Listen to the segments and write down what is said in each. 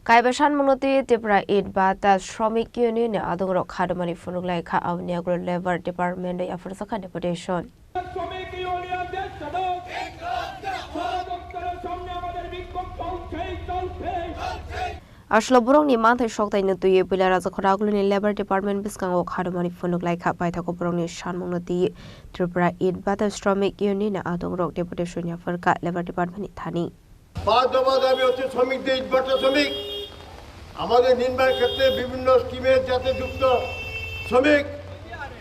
Kaibasan Monoti Tipra Eid Bata Shramik Union Adoro Kadamani Funugla Ka Avniagro Labor Department of Africa Deputation. Ashlo Burong ni Mantha Shokta in the Pilar as a Koragul in Labor Department Biskango Kadamani Funugla Ka by Takobroni Shan Monoti Tipra Eid Bata Shramik Union Adoro Deputation of Africa Labor Department Tani. আমাদের নির্মাণ ক্ষেত্রে বিভিন্ন স্কিমের সাথে যুক্ত শ্রমিক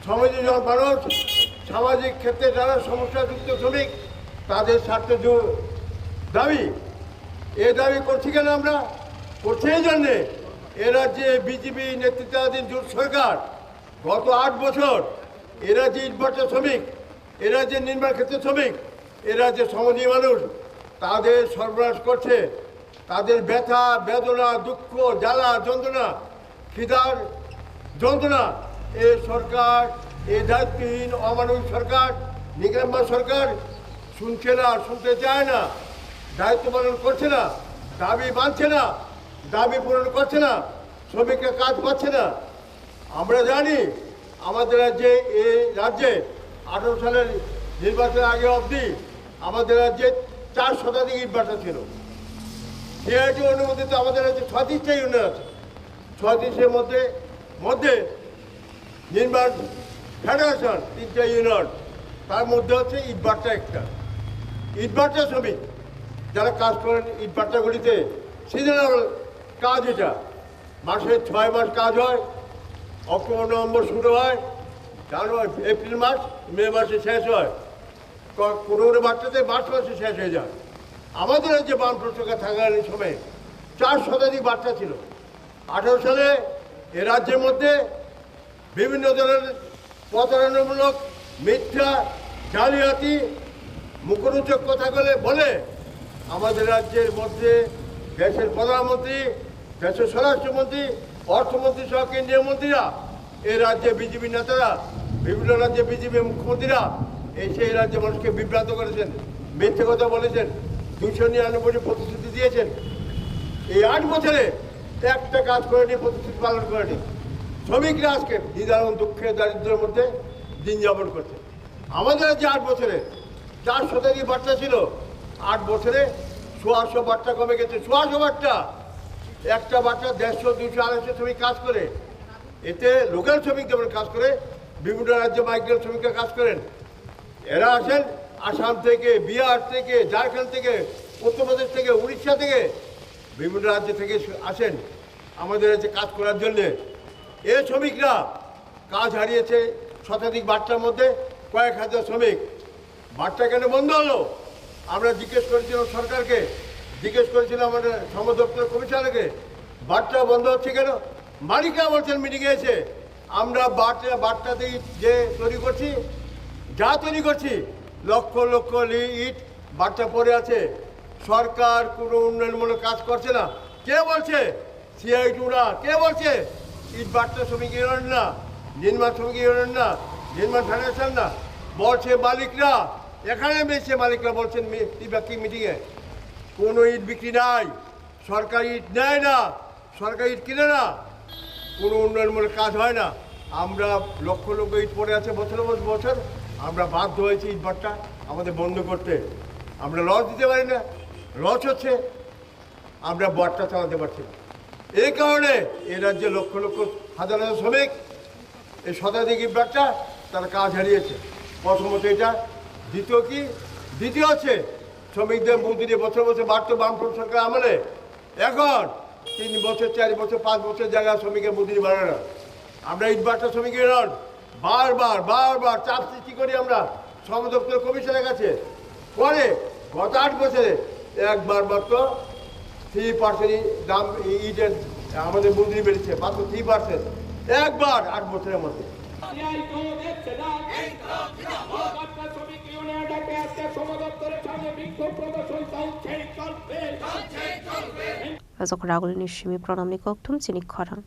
সমাজের মানুষ সামাজিক ক্ষেত্রে যারা সমস্যাযুক্ত শ্রমিক তাদের স্বার্থ দাবি এই দাবি করছি কেন আমরা করছি এই জন্যে এ রাজ্যে বিজেপি নেতৃত্বাধীন জোট সরকার গত 8 বছর এ রাজ্যে ইটভাটা শ্রমিক এ রাজ্যে নির্মাণ ক্ষেত্রে শ্রমিক এ রাজ্যে সমাজী মানুষ তাদের সরবরাহ করছে তাদের ব্যথা বেদনা দুঃখ জ্বালা যন্ত্রণা খিদার যন্ত্রণা এই সরকার এই দায়িত্বহীন অমানবিক সরকার নিগ্রাম্য সরকার শুনছে না শুনতে চায় না দায়িত্ব পালন করছে না দাবি মানছে না দাবি পূরণ করছে না শ্রমিকরা কাজ পাচ্ছে না আমরা জানি আমাদের রাজ্যে 18 সালের নির্বাচনের আগে অবধি আমাদের রাজ্যে 4 শতাধিক ইটভাটা ছিল সিআইটি অনুমোদিত আমাদের রাজ্যে 36টা ইউনিয়ন আছে 36-এর মধ্যে নির্মাণ ফেডারেশন 3টা ইউনিয়ন তার মধ্যে হচ্ছে ইটভাটা একটা ইটভাটা শ্রমিক যারা কাজ করেন ইটভাটাগুলিতে সিজনাল কাজ এটা মাসে 6 মাস কাজ হয় অক্টোবর নভেম্বর শুরু হয় জানুয়ারি এপ্রিল মাস মে মাসে শেষ হয় কোনো ভাটাতে মার্চ মাসে শেষ হয়ে যায় আমাদের রাজ্যে বামফ্রন্ট সরকার থাকাকালীন সময়ে 4 শতাধিক বার্তা ছিল 18 সালে এ রাজ্যের মধ্যে বিভিন্ন ধরনের প্রতারণামূলক মিথ্যা জালিয়াতি মুখরোচক কথা বলে আমাদের রাজ্যের মধ্যে দেশের প্রধানমন্ত্রী দেশের স্বরাষ্ট্রমন্ত্রী অর্থমন্ত্রী সহ কেন্দ্রীয় মন্ত্রীরা এ রাজ্যে বিজেপি নেতারা বিভিন্ন রাজ্যে বিজেপি মুখ্যমন্ত্রীরা এসে এই রাজ্যে মানুষকে বিভ্রান্ত করেছেন মিথ্যে কথা বলেছেন 299 প্রতিশ্রুতি দিয়েছেন এই 8 বছরে একটা কাজ করেনি প্রতিশ্রুতি পালন করেনি শ্রমিকরা আজকে নিদারুণ দুঃখে দারিদ্র্যের মধ্যে দিন যাপন করছে আমাদের যে 8 বছরে 4 শতাধিক বার্তা ছিল 8 বছরে 100 বার্তা কমে গেছে 100 বার্তা একটা বার্তা 150 200 250 শ্রমিক কাজ করে এতে লোকাল শ্রমিক যেমন কাজ করে বিভিন্ন রাজ্যে মাইগ্রেন্ট শ্রমিকরা কাজ করেন এরা আসেন আসাম থেকে বিহার থেকে ঝাড়খণ্ড থেকে উত্তরপ্রদেশ থেকে উড়িষ্যা থেকে বিভিন্ন রাজ্য থেকে আসেন আমাদের রাজ্যে কাজ করার জন্যে এই শ্রমিকরা কাজ হারিয়েছে শতাধিক বার্তার মধ্যে কয়েক হাজার শ্রমিক বার্তা কেন বন্ধ হলো আমরা জিজ্ঞেস করেছিলাম সরকারকে জিজ্ঞেস করেছিলাম আমাদের শ্রম দপ্তর কমিশনারকে বার্তা বন্ধ হচ্ছে কেন মালিকরা বলছেন মিটিংয়ে এসে আমরা বার্তা দিয়ে যে তৈরি করছি যা তৈরি করছি লক্ষ লক্ষ ইট বার্তা পড়ে আছে সরকার কোনো উন্নয়নমূলক কাজ করছে না কে বলছে সিআইটিরা কে বলছে ইট বার্তা শ্রমিক ইউনিয়ন না নির্মাণ শ্রমিক ইউনিয়ন না নির্মাণ ফেডারেশন না বলছে মালিকরা এখানে বেশি মালিকরা বলছেন কি মিটিংয়ে কোনো ইট বিক্রি নাই সরকার ইট নেয় না সরকার ইট কিনে না কোনো উন্নয়নমূলক কাজ হয় না আমরা লক্ষ লক্ষ ইট পড়ে আছে বছর বছর আমরা বাধ্য হয়েছি ইটভাটা আমাদের বন্ধ করতে আমরা লস দিতে পারি না লস হচ্ছে আমরা বার্তা চালাতে পারছি এই কারণে এ রাজ্যে লক্ষ লক্ষ হাজার হাজার শ্রমিক এই শতাধিক ইটভাটা তারা কাজ হারিয়েছে প্রথমত এটা দ্বিতীয় হচ্ছে শ্রমিকদের মজুরি বছর বছর বাড়তো বামফ্রন্ট সরকার আমলে এখন 3 বছর 4 বছর 5 বছর জায়গায় শ্রমিকের মজুরি বাড়ে না আমরা ইটভাটা শ্রমিকের বারবার চাপ সৃষ্টি করি আমরা শ্রম দপ্তর কমিশনের কাছে পরে গত 8 বছরে একবার মাত্র 3% দাম ইটের আমাদের মজুরি বেড়েছে মাত্র 3% একবার 8 বছরের মধ্যে As a Koragul Nishimi Pronamnik Oktum Sinik Korang.